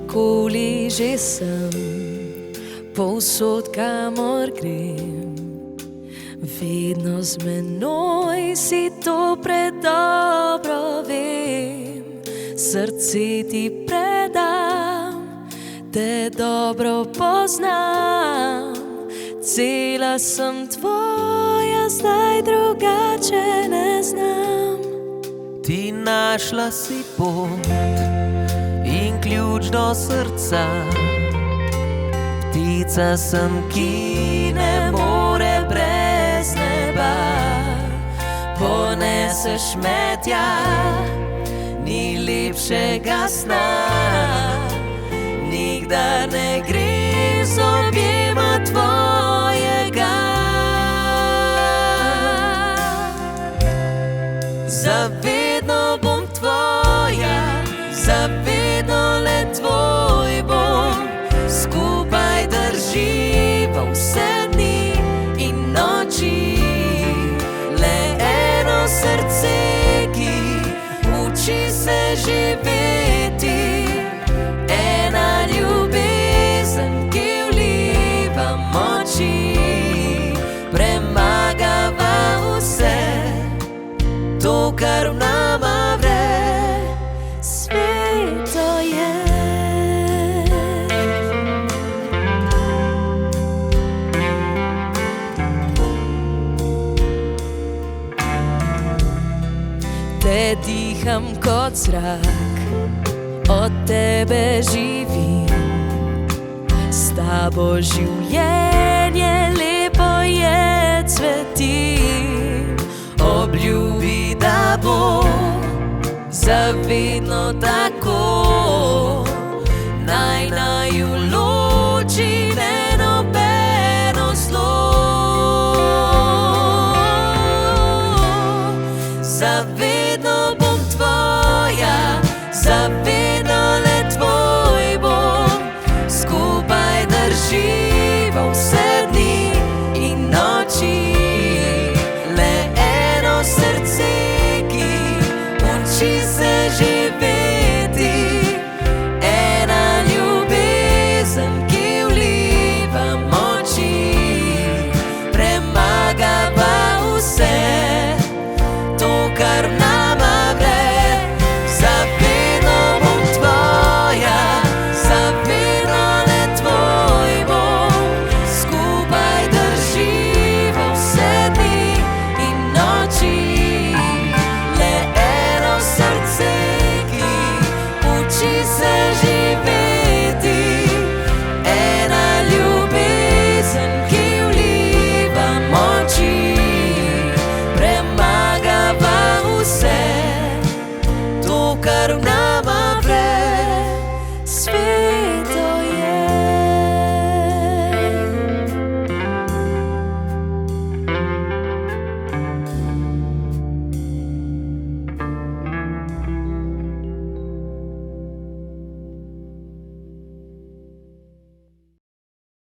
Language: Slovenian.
kjerkoli že sem, povsod kamor grem, vedno z menoj si to predobro vem. Srce ti predam, te dobro poznam, cela sem tvoja, zdaj drugače ne znam. Ti našla si pot in ključ do srca, ptica sem, ki ne more brez neba. Poneseš me tja, ni lepšega sna, nikdar ne grem z objema tvojega. Zavedno bom tvoja, zavedno le tvoj bom, skupaj drživa vse dni in noči. Le eno srce, ki uči se živeti, ena ljubezen, ki vliva moči, premagava vse to, kar v nama vre, sveto je. Te diham kot zrak, od tebe živim, s tabo življenje lepo je, cvetim. Obljubi, da bo zavedno tako.